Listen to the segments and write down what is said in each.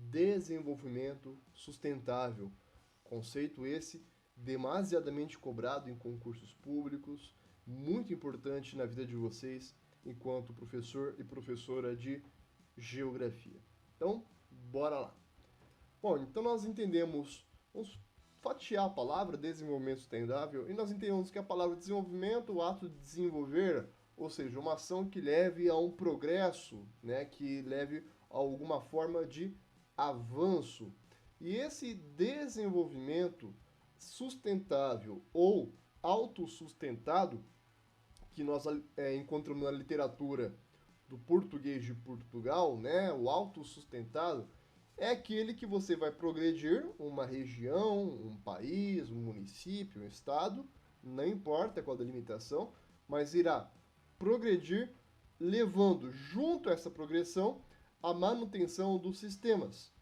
desenvolvimento sustentável. Conceito esse demasiadamente cobrado em concursos públicos, muito importante na vida de vocês enquanto professor e professora de geografia. Então, bora lá. Bom, então nós entendemos, vamos fatiar a palavra desenvolvimento sustentável, e nós entendemos que a palavra desenvolvimento, o ato de desenvolver, ou seja, uma ação que leve a um progresso, né, que leve a alguma forma de avanço. E esse desenvolvimento sustentável ou autossustentado, que nós encontramos na literatura do português de Portugal, né, o autossustentado, é aquele que você vai progredir uma região, um país, um município, um estado, não importa qual a delimitação, mas irá progredir levando junto a essa progressão a manutenção dos sistemas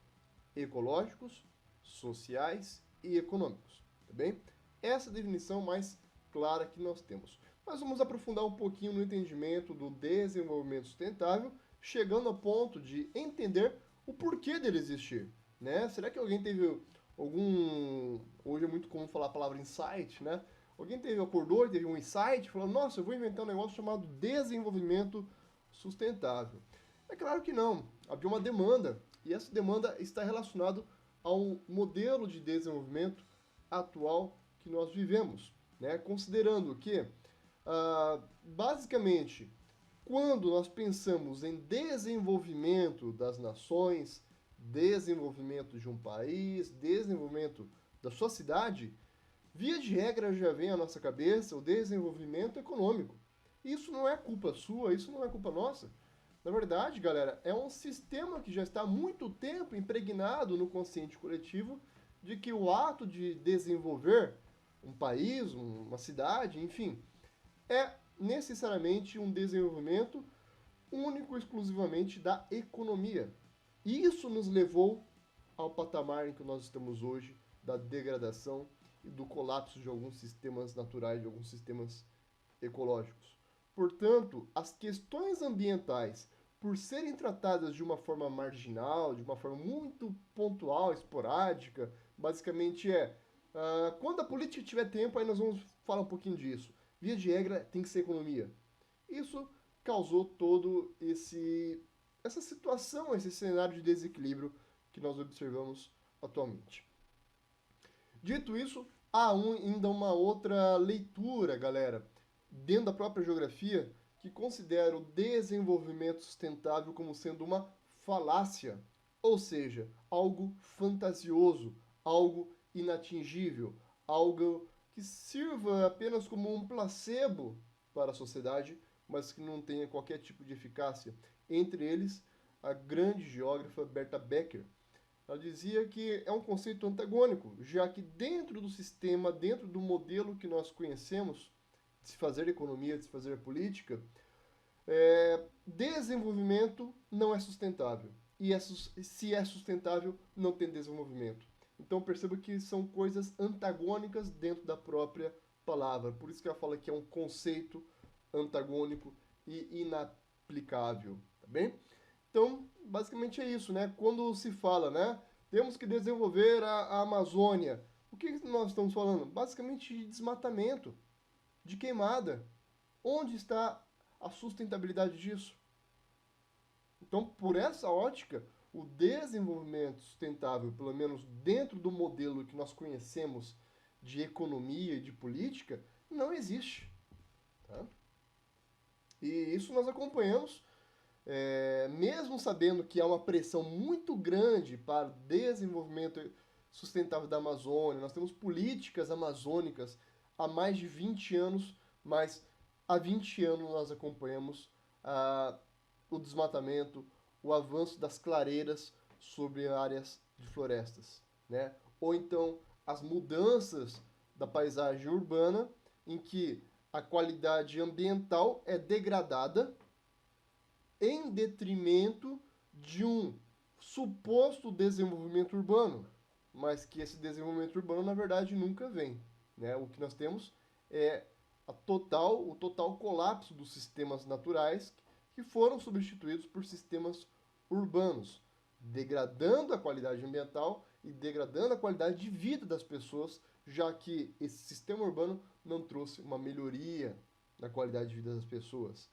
ecológicos, sociais e econômicos, tá bem? Essa é a definição mais clara que nós temos. Mas vamos aprofundar um pouquinho no entendimento do desenvolvimento sustentável, chegando ao ponto de entender o porquê dele existir, né? Será que alguém teve algum... Hoje é muito comum falar a palavra insight, né? Alguém acordou e teve um insight, falou, nossa, eu vou inventar um negócio chamado desenvolvimento sustentável. É claro que não. Havia uma demanda, e essa demanda está relacionada ao modelo de desenvolvimento atual que nós vivemos, né? Considerando que, basicamente, quando nós pensamos em desenvolvimento das nações, desenvolvimento de um país, desenvolvimento da sua cidade, via de regra já vem à nossa cabeça o desenvolvimento econômico. Isso não é culpa sua, isso não é culpa nossa. Na verdade, galera, é um sistema que já está há muito tempo impregnado no consciente coletivo de que o ato de desenvolver um país, uma cidade, enfim, é necessariamente um desenvolvimento único e exclusivamente da economia. E isso nos levou ao patamar em que nós estamos hoje, da degradação e do colapso de alguns sistemas naturais, de alguns sistemas ecológicos. Portanto, as questões ambientais, por serem tratadas de uma forma marginal, de uma forma muito pontual, esporádica, basicamente quando a política tiver tempo, aí nós vamos falar um pouquinho disso. Via de regra, tem que ser economia. Isso causou todo essa situação, esse cenário de desequilíbrio que nós observamos atualmente. Dito isso, há ainda uma outra leitura, galera, dentro da própria geografia, que considera o desenvolvimento sustentável como sendo uma falácia, ou seja, algo fantasioso, algo inatingível, algo que sirva apenas como um placebo para a sociedade, mas que não tenha qualquer tipo de eficácia. Entre eles, a grande geógrafa Berta Becker. Ela dizia que é um conceito antagônico, já que dentro do sistema, dentro do modelo que nós conhecemos, de se fazer economia, de se fazer política, desenvolvimento não é sustentável. E se é sustentável, não tem desenvolvimento. Então perceba que são coisas antagônicas dentro da própria palavra. Por isso que ela fala que é um conceito antagônico e inaplicável, tá bem? Então, basicamente é isso, né? Quando se fala, né? Temos que desenvolver a Amazônia. O que nós estamos falando? Basicamente de desmatamento, de queimada. Onde está a sustentabilidade disso? Então, por essa ótica, o desenvolvimento sustentável, pelo menos dentro do modelo que nós conhecemos de economia e de política, não existe. Tá? E isso nós acompanhamos, mesmo sabendo que há uma pressão muito grande para o desenvolvimento sustentável da Amazônia, nós temos políticas amazônicas há mais de 20 anos, mas há 20 anos nós acompanhamos o desmatamento, o avanço das clareiras sobre áreas de florestas, né? Ou então as mudanças da paisagem urbana, em que a qualidade ambiental é degradada em detrimento de um suposto desenvolvimento urbano, mas que esse desenvolvimento urbano na verdade nunca vem, né? O que nós temos é o total colapso dos sistemas naturais que foram substituídos por sistemas urbanos, degradando a qualidade ambiental e degradando a qualidade de vida das pessoas, já que esse sistema urbano não trouxe uma melhoria na qualidade de vida das pessoas.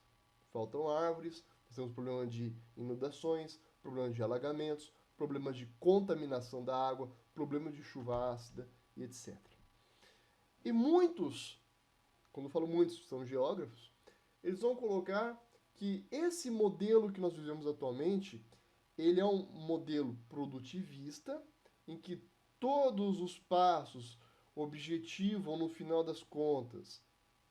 Faltam árvores, nós temos problema de inundações, problemas de alagamentos, problemas de contaminação da água, problemas de chuva ácida e etc. E muitos, quando eu falo muitos, são geógrafos, eles vão colocar que esse modelo que nós vivemos atualmente, ele é um modelo produtivista, em que todos os passos objetivam, no final das contas,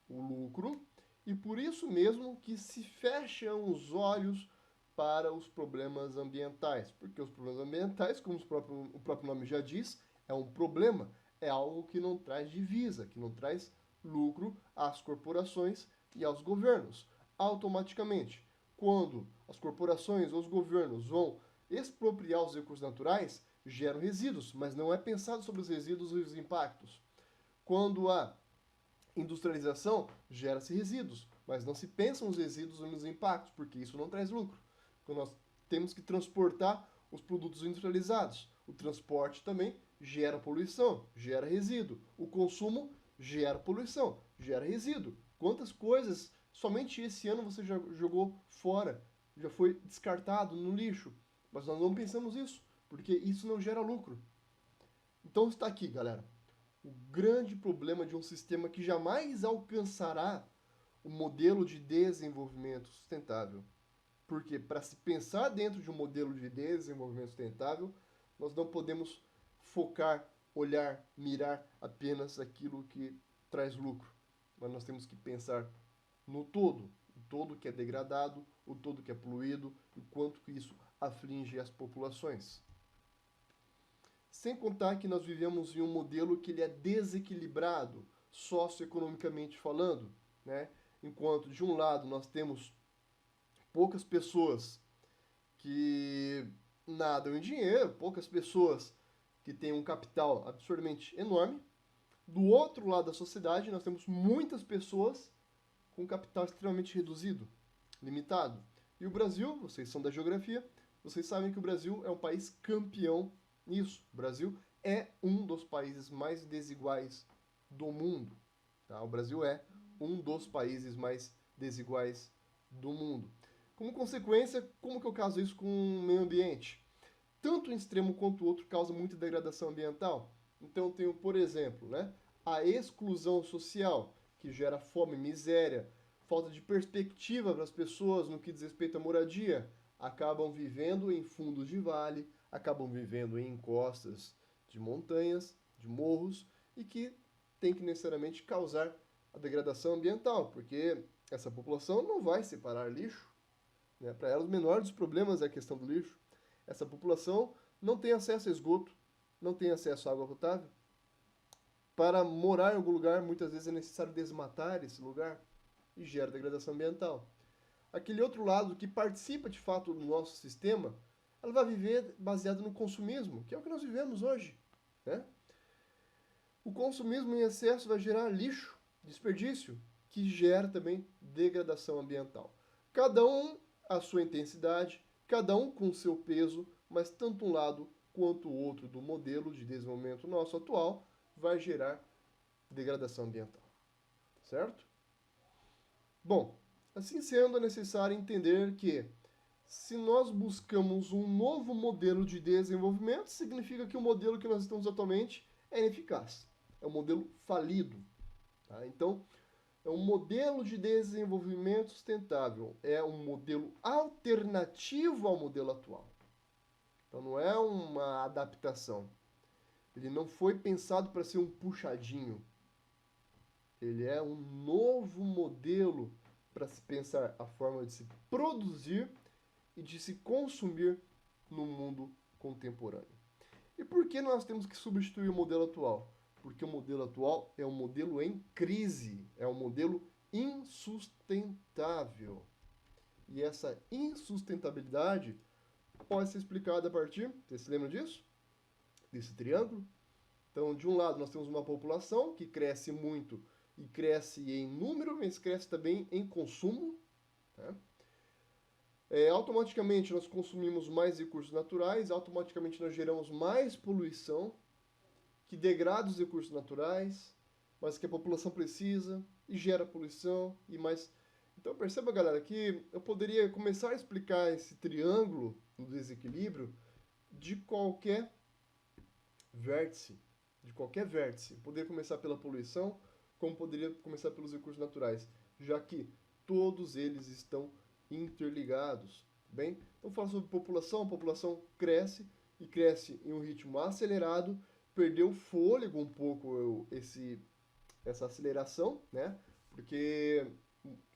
o lucro, e por isso mesmo que se fecham os olhos para os problemas ambientais. Porque os problemas ambientais, como o próprio nome já diz, é um problema, é algo que não traz divisa, que não traz lucro às corporações e aos governos. Automaticamente, quando as corporações ou os governos vão expropriar os recursos naturais, geram resíduos, mas não é pensado sobre os resíduos e os impactos. Quando há industrialização, gera-se resíduos, mas não se pensam os resíduos e nos impactos, porque isso não traz lucro. Quando nós temos que transportar os produtos industrializados, o transporte também gera poluição, gera resíduo. O consumo gera poluição, gera resíduo. Quantas coisas somente esse ano você já jogou fora, já foi descartado no lixo, mas nós não pensamos isso, porque isso não gera lucro. Então está aqui, galera, o grande problema de um sistema que jamais alcançará o modelo de desenvolvimento sustentável. Porque para se pensar dentro de um modelo de desenvolvimento sustentável, nós não podemos focar, olhar, mirar apenas aquilo que traz lucro. Mas nós temos que pensar no todo, o todo que é degradado, o todo que é poluído, e o quanto que isso aflige as populações. Sem contar que nós vivemos em um modelo que ele é desequilibrado, socioeconomicamente falando, né? Enquanto de um lado nós temos poucas pessoas que nadam em dinheiro, poucas pessoas que têm um capital absurdamente enorme. Do outro lado da sociedade, nós temos muitas pessoas com capital extremamente reduzido, limitado. E o Brasil, vocês são da geografia, vocês sabem que o Brasil é um país campeão nisso. O Brasil é um dos países mais desiguais do mundo. Tá? O Brasil é um dos países mais desiguais do mundo. Como consequência, como que eu caso isso com o meio ambiente? Tanto um extremo quanto o outro causa muita degradação ambiental. Então eu tenho, por exemplo, né, a exclusão social, que gera fome, miséria, falta de perspectiva para as pessoas no que diz respeito à moradia. Acabam vivendo em fundos de vale, acabam vivendo em encostas de montanhas, de morros, e que tem que necessariamente causar a degradação ambiental, porque essa população não vai separar lixo. Né? Para ela, o menor dos problemas é a questão do lixo. Essa população não tem acesso a esgoto, não tem acesso a água potável. Para morar em algum lugar, muitas vezes é necessário desmatar esse lugar e gera degradação ambiental. Aquele outro lado que participa de fato do nosso sistema, ela vai viver baseado no consumismo, que é o que nós vivemos hoje. Né? O consumismo em excesso vai gerar lixo, desperdício, que gera também degradação ambiental. Cada um a sua intensidade, cada um com o seu peso, mas tanto um lado quanto o outro do modelo de desenvolvimento nosso atual vai gerar degradação ambiental. Certo? Bom, assim sendo, é necessário entender que se nós buscamos um novo modelo de desenvolvimento, significa que o modelo que nós estamos atualmente é ineficaz. É um modelo falido. Tá? Então, é um modelo de desenvolvimento sustentável. É um modelo alternativo ao modelo atual. Então, não é uma adaptação. Ele não foi pensado para ser um puxadinho. Ele é um novo modelo para se pensar a forma de se produzir e de se consumir no mundo contemporâneo. E por que nós temos que substituir o modelo atual? Porque o modelo atual é um modelo em crise, é um modelo insustentável. E essa insustentabilidade pode ser explicada a partir, você se lembra disso? Desse triângulo? Então, de um lado, nós temos uma população que cresce muito e cresce em número, mas cresce também em consumo. Tá? Automaticamente nós consumimos mais recursos naturais, automaticamente nós geramos mais poluição, que degrada os recursos naturais, mas que a população precisa e gera poluição e mais. Então perceba, galera, que eu poderia começar a explicar esse triângulo do desequilíbrio de qualquer vértice, de qualquer vértice. Poderia começar pela poluição, como poderia começar pelos recursos naturais, já que todos eles estão interligados, bem? Então fala sobre população, a população cresce e cresce em um ritmo acelerado, perdeu fôlego um pouco essa aceleração, né? Porque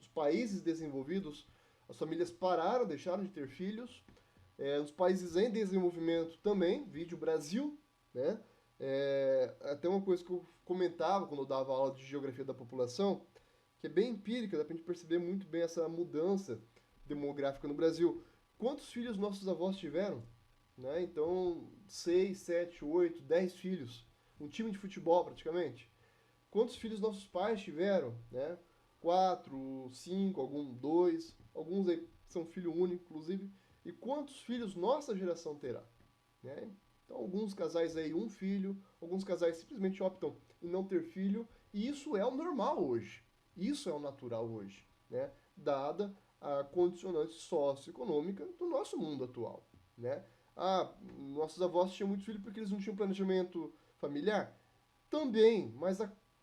os países desenvolvidos, as famílias pararam, deixaram de ter filhos. Nos países em desenvolvimento também, vídeo Brasil, né? Até uma coisa que eu comentava quando eu dava aula de geografia da população, que é bem empírica, dá pra gente perceber muito bem essa mudança demográfica no Brasil. Quantos filhos nossos avós tiveram? Né? Então, 6, 7, 8, 10 filhos. Um time de futebol, praticamente. Quantos filhos nossos pais tiveram? Né? 4, 5, alguns 2, alguns aí são filho único, inclusive. E quantos filhos nossa geração terá? Né? Então, alguns casais aí, um filho, alguns casais simplesmente optam em não ter filho, e isso é o normal hoje. Isso é o natural hoje, né? Dada a condicionante socioeconômica do nosso mundo atual, né? Nossos avós tinham muitos filhos porque eles não tinham planejamento familiar? Também, mas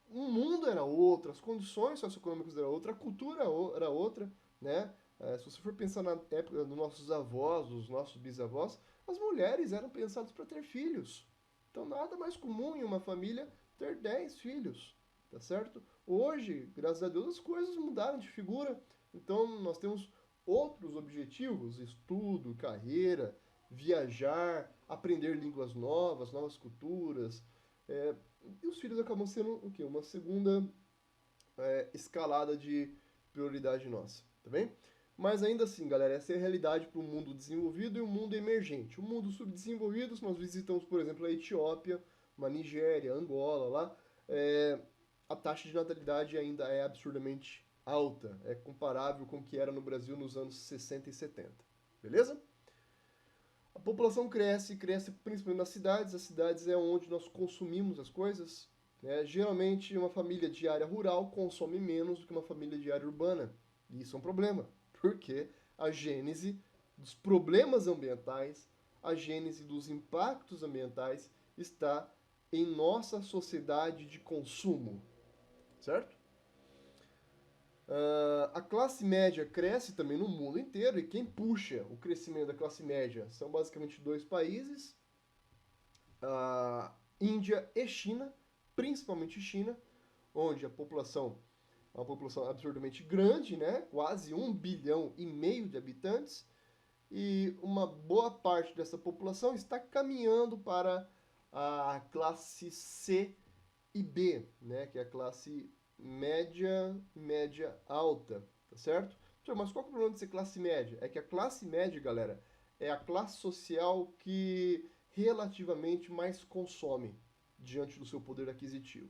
o mundo era outro, as condições socioeconômicas eram outra, a cultura era outra, né? Se você for pensar na época dos nossos avós, dos nossos bisavós, as mulheres eram pensadas para ter filhos. Então, nada mais comum em uma família ter 10 filhos, tá certo? Hoje, graças a Deus, as coisas mudaram de figura. Então, nós temos outros objetivos: estudo, carreira, viajar, aprender línguas novas, novas culturas. E os filhos acabam sendo o quê? Uma segunda escalada de prioridade nossa, tá bem? Mas ainda assim, galera, essa é a realidade para o mundo desenvolvido e o mundo emergente. O mundo subdesenvolvido, se nós visitamos, por exemplo, a Etiópia, uma Nigéria, Angola, lá, a taxa de natalidade ainda é absurdamente alta. É comparável com o que era no Brasil nos anos 60 e 70. Beleza? A população cresce, cresce principalmente nas cidades. As cidades é onde nós consumimos as coisas. Né? Geralmente, uma família de área rural consome menos do que uma família de área urbana. E isso é um problema, porque a gênese dos problemas ambientais, a gênese dos impactos ambientais está em nossa sociedade de consumo, certo? A classe média cresce também no mundo inteiro, e quem puxa o crescimento da classe média são basicamente dois países, Índia e China, principalmente China, onde a população é uma população absurdamente grande, né? Quase 1,5 bilhão de habitantes, e uma boa parte dessa população está caminhando para a classe C e B, né? Que é a classe média, média alta, tá certo? Mas qual que é o problema de ser classe média? É que a classe média, galera, é a classe social que relativamente mais consome diante do seu poder aquisitivo.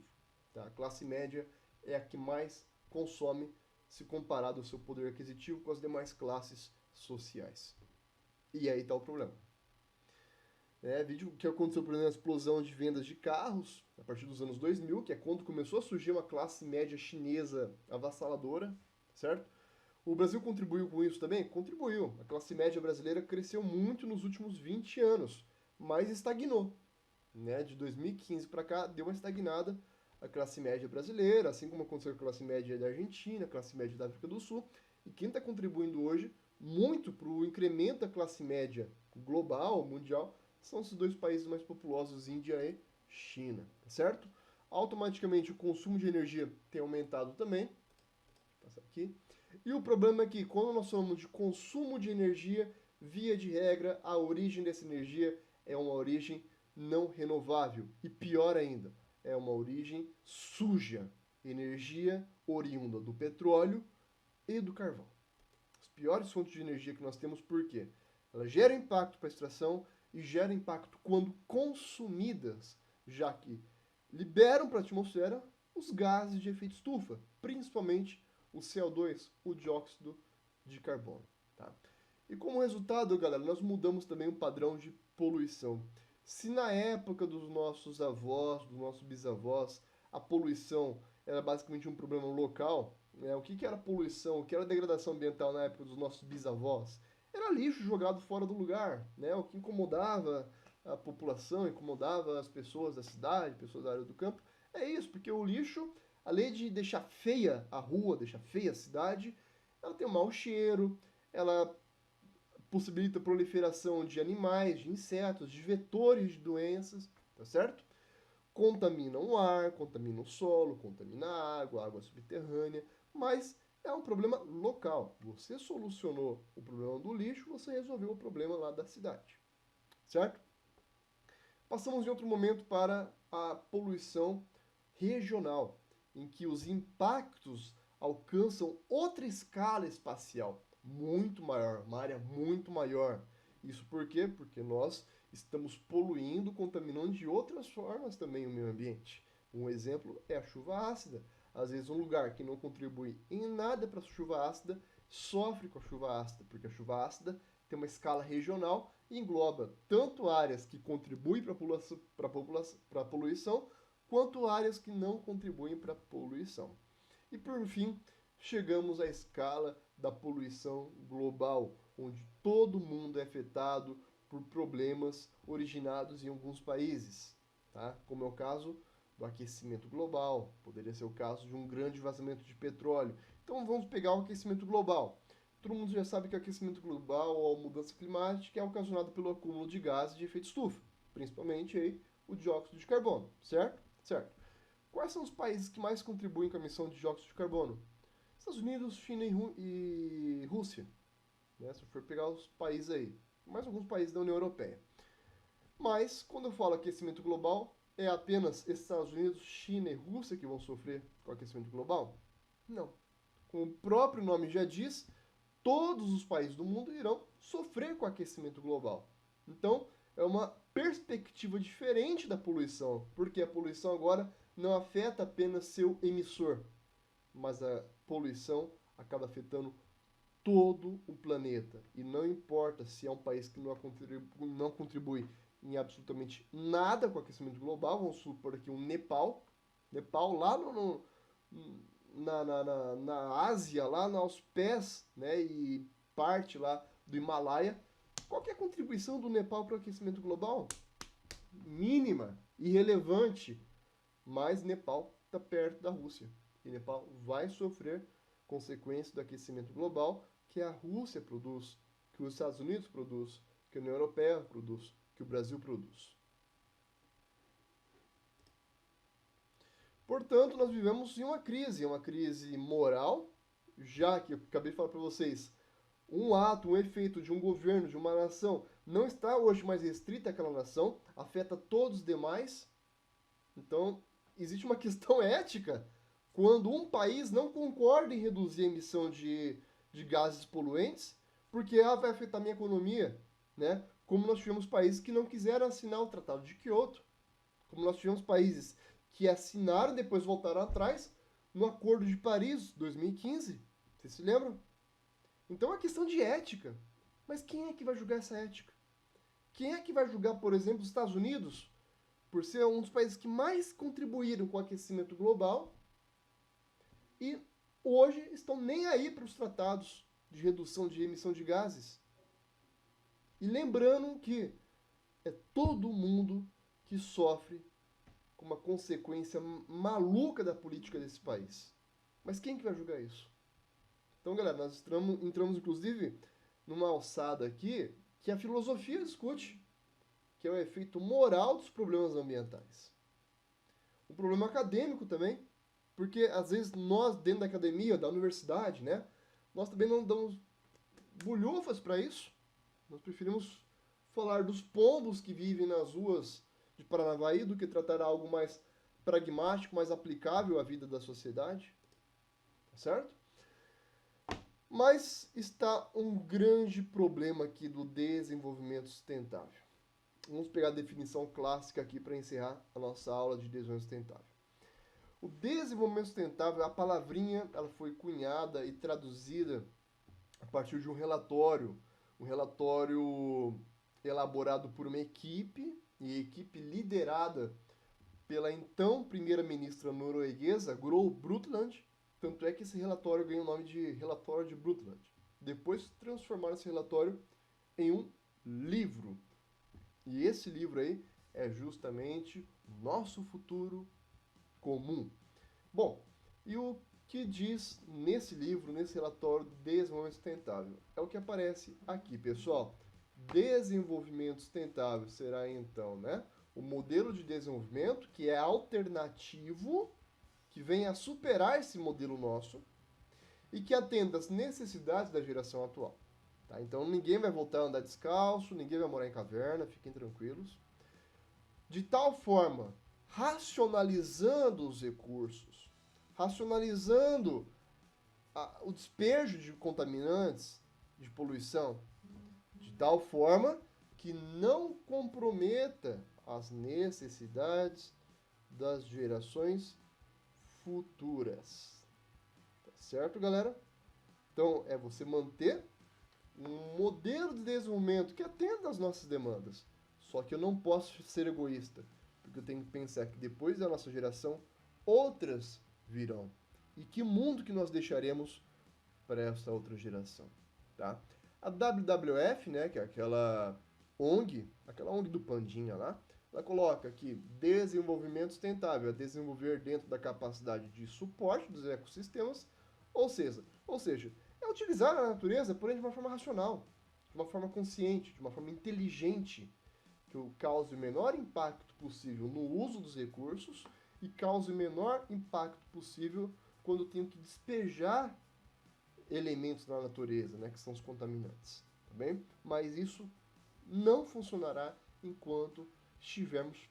Tá? A classe média é a que mais consome se comparado ao seu poder aquisitivo com as demais classes sociais. E aí está o problema. Vídeo que aconteceu, por exemplo, a explosão de vendas de carros a partir dos anos 2000, que é quando começou a surgir uma classe média chinesa avassaladora, certo? O Brasil contribuiu com isso também? Contribuiu. A classe média brasileira cresceu muito nos últimos 20 anos, mas estagnou. Né? De 2015 para cá, deu uma estagnada a classe média brasileira, assim como aconteceu com a classe média da Argentina, a classe média da África do Sul. E quem está contribuindo hoje muito para o incremento da classe média global, mundial, são esses dois países mais populosos, Índia e China, tá certo? Automaticamente o consumo de energia tem aumentado também. Vou passar aqui. E o problema é que quando nós falamos de consumo de energia, via de regra, a origem dessa energia é uma origem não renovável. E pior ainda, é uma origem suja. Energia oriunda do petróleo e do carvão. As piores fontes de energia que nós temos, por quê? Elas geram impacto para a extração e geram impacto quando consumidas, já que liberam para a atmosfera os gases de efeito estufa, principalmente o CO2, o dióxido de carbono. Tá? E como resultado, galera, nós mudamos também o padrão de poluição. Se na época dos nossos avós, dos nossos bisavós, a poluição era basicamente um problema local, né? O que que era poluição, o que era degradação ambiental na época dos nossos bisavós? Era lixo jogado fora do lugar, né? O que incomodava a população, incomodava as pessoas da cidade, pessoas da área do campo, é isso, porque o lixo, além de deixar feia a rua, deixar feia a cidade, ela tem um mau cheiro, ela possibilita a proliferação de animais, de insetos, de vetores de doenças, tá certo? Contamina o ar, contamina o solo, contamina a água subterrânea, mas é um problema local. Você solucionou o problema do lixo, você resolveu o problema lá da cidade, certo? Passamos em outro momento para a poluição regional, em que os impactos alcançam outra escala espacial, muito maior, uma área muito maior. Isso por quê? Porque nós estamos poluindo, contaminando de outras formas também o meio ambiente. Um exemplo é a chuva ácida. Às vezes um lugar que não contribui em nada para a chuva ácida sofre com a chuva ácida, porque a chuva ácida tem uma escala regional e engloba tanto áreas que contribuem para a poluição, quanto áreas que não contribuem para a poluição. E por fim, chegamos à escala da poluição global, onde todo mundo é afetado por problemas originados em alguns países, tá? Como é o caso do aquecimento global, poderia ser o caso de um grande vazamento de petróleo. Então vamos pegar o aquecimento global. Todo mundo já sabe que o aquecimento global ou a mudança climática é ocasionado pelo acúmulo de gases de efeito estufa, principalmente aí o dióxido de carbono, certo? Certo. Quais são os países que mais contribuem com a emissão de dióxido de carbono? Estados Unidos, China e Rússia, né? Se for pegar os países aí, mais alguns países da União Europeia. Mas, quando eu falo aquecimento global, é apenas Estados Unidos, China e Rússia que vão sofrer com o aquecimento global? Não. Como o próprio nome já diz, todos os países do mundo irão sofrer com o aquecimento global. Então, é uma perspectiva diferente da poluição, porque a poluição agora não afeta apenas seu emissor, mas a poluição acaba afetando todo o planeta. E não importa se é um país que não contribui em absolutamente nada com o aquecimento global, vamos supor aqui um Nepal, Nepal lá na Ásia, lá aos pés, né, e parte lá do Himalaia. Qual que é a contribuição do Nepal para o aquecimento global? Mínima, irrelevante, mas Nepal está perto da Rússia. E Nepal vai sofrer consequências do aquecimento global que a Rússia produz, que os Estados Unidos produz, que a União Europeia produz, que o Brasil produz. Portanto, nós vivemos em uma crise moral, já que eu acabei de falar para vocês, um ato, um efeito de um governo, de uma nação, não está hoje mais restrita àquela nação, afeta todos os demais. Então, existe uma questão ética quando um país não concorda em reduzir a emissão de gases poluentes, porque vai afetar a minha economia, né? Como nós tivemos países que não quiseram assinar o Tratado de Quioto, como nós tivemos países que assinaram e depois voltaram atrás no Acordo de Paris, 2015. Vocês se lembram? Então é uma questão de ética. Mas quem é que vai julgar essa ética? Quem é que vai julgar, por exemplo, os Estados Unidos, por ser um dos países que mais contribuíram com o aquecimento global e hoje estão nem aí para os tratados de redução de emissão de gases? E lembrando que é todo mundo que sofre com uma consequência maluca da política desse país. Mas quem que vai julgar isso? Então, galera, nós entramos inclusive numa alçada aqui que a filosofia discute, que é o efeito moral dos problemas ambientais. Um problema acadêmico também, porque às vezes nós, dentro da academia, da universidade, né, nós também não damos bulhufas para isso. Nós preferimos falar dos pombos que vivem nas ruas de Paranavaí do que tratar algo mais pragmático, mais aplicável à vida da sociedade. Tá certo? Mas está um grande problema aqui do desenvolvimento sustentável. Vamos pegar a definição clássica aqui para encerrar a nossa aula de desenvolvimento sustentável. O desenvolvimento sustentável, a palavrinha, ela foi cunhada e traduzida a partir de um relatório um relatório elaborado por uma equipe, e equipe liderada pela então primeira-ministra norueguesa, Gro Brundtland. Tanto é que esse relatório ganhou o nome de Relatório de Brundtland. Depois transformaram esse relatório em um livro. E esse livro aí é justamente Nosso Futuro Comum. Bom, e o que diz nesse livro, nesse relatório de desenvolvimento sustentável? É o que aparece aqui, pessoal. Desenvolvimento sustentável será então, né, o modelo de desenvolvimento que é alternativo, que vem a superar esse modelo nosso e que atenda às necessidades da geração atual. Tá? Então ninguém vai voltar a andar descalço, ninguém vai morar em caverna, fiquem tranquilos. De tal forma, racionalizando os recursos, racionalizando o despejo de contaminantes, de poluição, de tal forma que não comprometa as necessidades das gerações futuras. Tá certo, galera? Então, é você manter um modelo de desenvolvimento que atenda às nossas demandas. Só que eu não posso ser egoísta, porque eu tenho que pensar que depois da nossa geração, outras virão. E que mundo que nós deixaremos para essa outra geração, tá? A WWF, né, que é aquela ONG do Pandinha lá, ela coloca aqui desenvolvimento sustentável, é desenvolver dentro da capacidade de suporte dos ecossistemas, ou seja, é utilizar a natureza, porém de uma forma racional, de uma forma consciente, de uma forma inteligente, que cause o menor impacto possível no uso dos recursos e cause o menor impacto possível quando eu tenho que despejar elementos na natureza, né, que são os contaminantes, tá bem? Mas isso não funcionará enquanto estivermos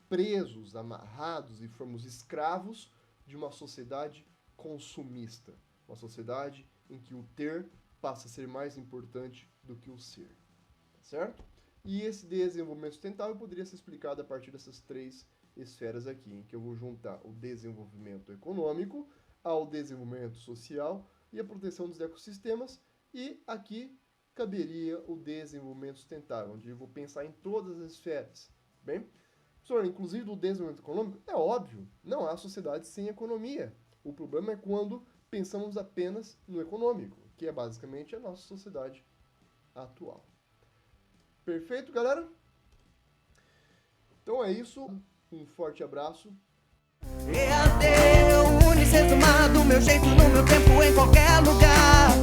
presos, amarrados e formos escravos de uma sociedade consumista, uma sociedade em que o ter passa a ser mais importante do que o ser, tá certo? E esse desenvolvimento sustentável poderia ser explicado a partir dessas três esferas aqui, em que eu vou juntar o desenvolvimento econômico ao desenvolvimento social e a proteção dos ecossistemas, e aqui caberia o desenvolvimento sustentável, onde eu vou pensar em todas as esferas. Bem, professor, inclusive do desenvolvimento econômico, é óbvio, não há sociedade sem economia. O problema é quando pensamos apenas no econômico, que é basicamente a nossa sociedade atual. Perfeito, galera? Então é isso, um forte abraço. EAD, Unicentro, do meu jeito, no meu tempo, em qualquer lugar.